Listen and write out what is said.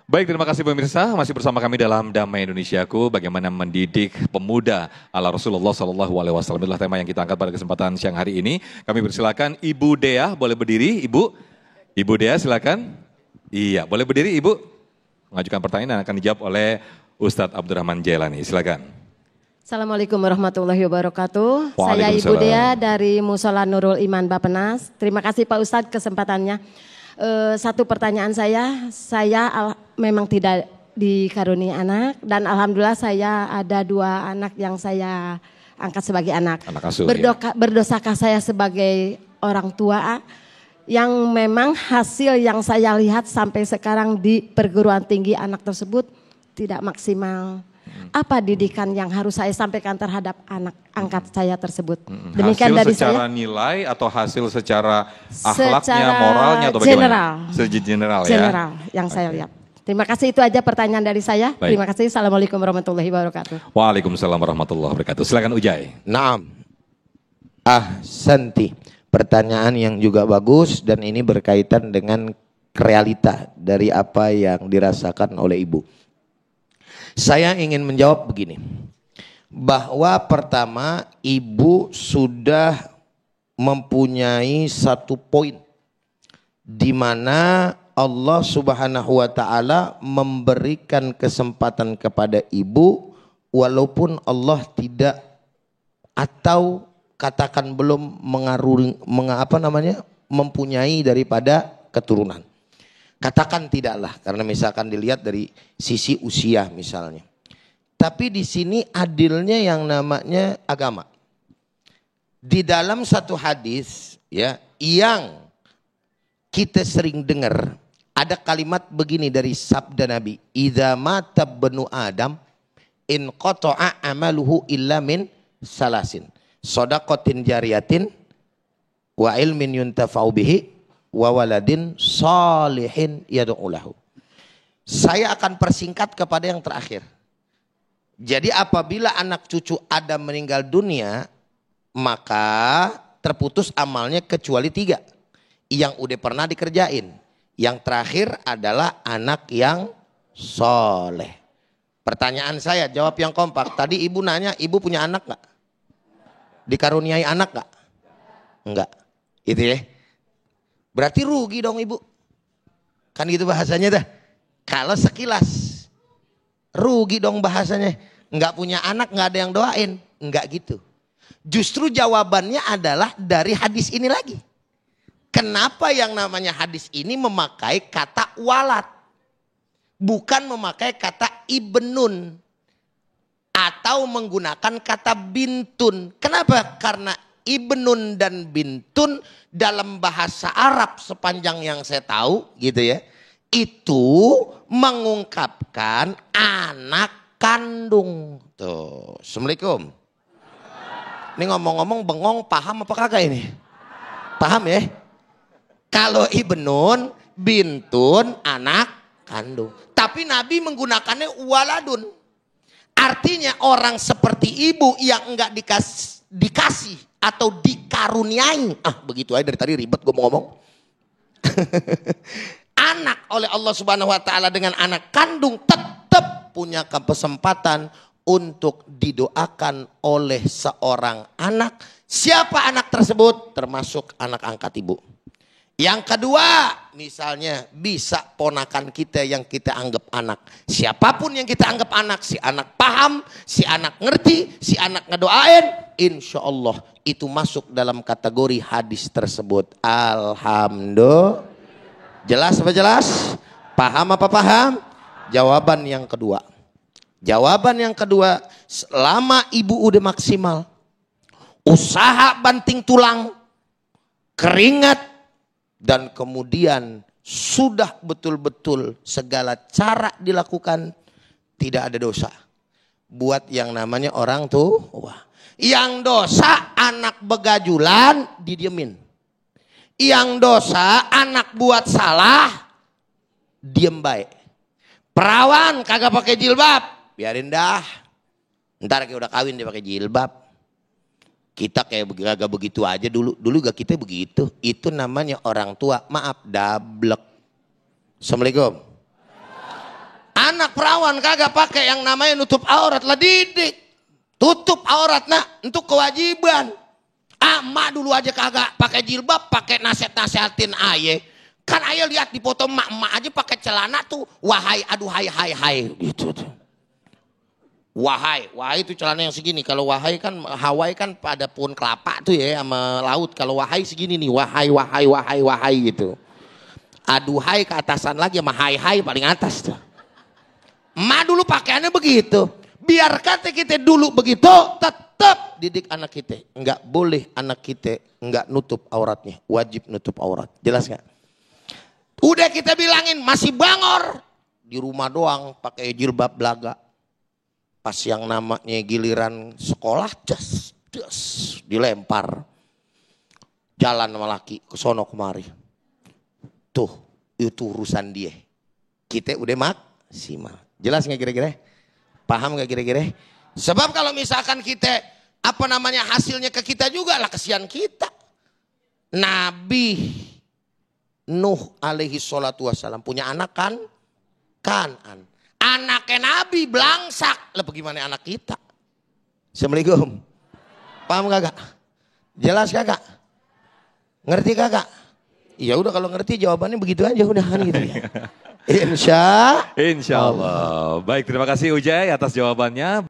Baik, terima kasih pemirsa. Masih bersama kami dalam Damai Indonesiaku. Bagaimana mendidik pemuda ala Rasulullah SAW. Itulah tema yang kita angkat pada kesempatan siang hari ini. Kami persilakan Ibu Dea, boleh berdiri Ibu? Ibu Dea silakan. Iya, boleh berdiri Ibu? Mengajukan pertanyaan dan akan dijawab oleh Ustadz Abdurrahman Jailani. Silakan. Assalamualaikum warahmatullahi wabarakatuh. Saya Ibu Dea dari Musola Nurul Iman Bapenas. Terima kasih Pak Ustadz kesempatannya. Satu pertanyaan saya memang tidak dikaruniai anak dan alhamdulillah saya ada 2 anak yang saya angkat sebagai anak. Anak asuh, Berdosakah saya sebagai orang tua yang memang hasil yang saya lihat sampai sekarang di perguruan tinggi anak tersebut tidak maksimal. Apa didikan yang harus saya sampaikan terhadap anak angkat saya tersebut? Demikian hasil dari secara saya. Nilai atau hasil secara akhlaknya, Secara moralnya atau bagaimana? General. General ya. General yang saya lihat. Terima kasih, itu aja pertanyaan dari saya. Baik. Terima kasih. Assalamualaikum warahmatullahi wabarakatuh. Waalaikumsalam warahmatullahi wabarakatuh. Silakan Ujai. Naam. Santi. Pertanyaan yang juga bagus dan ini berkaitan dengan realita dari apa yang dirasakan oleh ibu. Saya ingin menjawab begini, bahwa pertama ibu sudah mempunyai satu poin di mana Allah Subhanahu wa taala memberikan kesempatan kepada ibu walaupun Allah tidak atau katakan belum mempunyai daripada keturunan. Katakan tidaklah, karena misalkan dilihat dari sisi usia misalnya. Tapi di sini adilnya yang namanya agama. Di dalam satu hadis ya yang kita sering dengar ada kalimat begini dari sabda Nabi, "Idza mata ibnu Adam in qata'a amaluhu illa min salasin, shadaqatin jariyatin wa ilmin yuntafa'u bihi wa waladin salihin yad'ulahu." Saya akan persingkat kepada yang terakhir. Jadi apabila anak cucu Adam meninggal dunia, maka terputus amalnya kecuali 3 yang udah pernah dikerjain. Yang terakhir adalah anak yang soleh. Pertanyaan saya, jawab yang kompak. Tadi ibu nanya, ibu punya anak gak? Dikaruniai anak gak? Enggak. Itu ya. Berarti rugi dong ibu. Kan gitu bahasanya dah. Kalau sekilas rugi dong bahasanya. Enggak punya anak, enggak ada yang doain. Enggak gitu. Justru jawabannya adalah dari hadis ini lagi. Kenapa yang namanya hadis ini memakai kata walad? Bukan memakai kata ibnun. Atau menggunakan kata bintun. Kenapa? Karena ibnun dan bintun dalam bahasa Arab sepanjang yang saya tahu gitu ya. Itu mengungkapkan anak kandung. Tuh, Assalamualaikum. Ini ngomong-ngomong bengong paham apa kagak ini? Paham ya? Kalau ibnun, bintun, anak kandung. Tapi Nabi menggunakannya waladun. Artinya orang seperti ibu yang enggak dikasih atau dikaruniai. Begitu aja dari tadi ribet gue mau ngomong. Anak oleh Allah Subhanahu wa taala dengan anak kandung tetap punya kesempatan untuk didoakan oleh seorang anak. Siapa anak tersebut? Termasuk anak angkat ibu. Yang kedua, misalnya bisa ponakan kita yang kita anggap anak. Siapapun yang kita anggap anak, si anak paham, si anak ngerti, si anak ngedoain, insya Allah itu masuk dalam kategori hadis tersebut. Alhamdulillah. Jelas apa jelas? Paham apa paham? Jawaban yang kedua. Jawaban yang kedua, selama ibu udah maksimal, usaha banting tulang, keringat, dan kemudian sudah betul-betul segala cara dilakukan, tidak ada dosa. Buat yang namanya orang tua. Yang dosa anak begajulan didiemin. Yang dosa anak buat salah diem baik. Perawan kagak pakai jilbab, biarin dah. Ntar kayak udah kawin dia pakai jilbab. Kita kayak agak begitu aja dulu gak kita begitu. Itu namanya orang tua, maaf, dablek. Assalamualaikum. Anak perawan kagak pakai yang namanya nutup aurat lah, didik. Tutup aurat nak, untuk kewajiban. Emak dulu aja kagak pakai jilbab, pakai nasihat-nasihatin aye. Kan aye lihat di foto emak aja pakai celana tuh, wahai, aduh hai gitu tuh. Wahai itu celana yang segini. Kalau wahai kan Hawaii kan pada pohon kelapa tuh ya sama laut. Kalau wahai segini nih, wahai gitu. Aduh hai ke atasan lagi sama hai paling atas tuh. Emak dulu pakaiannya begitu. Biar kata kita dulu begitu, tetap didik anak kita. Enggak boleh anak kita enggak nutup auratnya. Wajib nutup aurat. Jelas gak? Udah kita bilangin masih bangor. Di rumah doang pakai jilbab belaga. Pas yang namanya giliran sekolah, des, dilempar. Jalan sama laki ke sono kemari. Tuh, itu urusan dia. Kita udah maksimal. Jelas gak kira-kira? Paham gak kira-kira? Sebab kalau misalkan kita hasilnya ke kita juga lah, kesian kita. Nabi Nuh alaihi salatu wassalam punya anak kan? Kanan. Anaknya Nabi belangsak. Lah bagaimana anak kita? Assalamualaikum. Paham kagak? Jelas kagak? Ngerti kagak? Ya udah kalau ngerti jawabannya begitu aja udah kan gitu ya. Insya Allah. Baik, terima kasih Ujai atas jawabannya.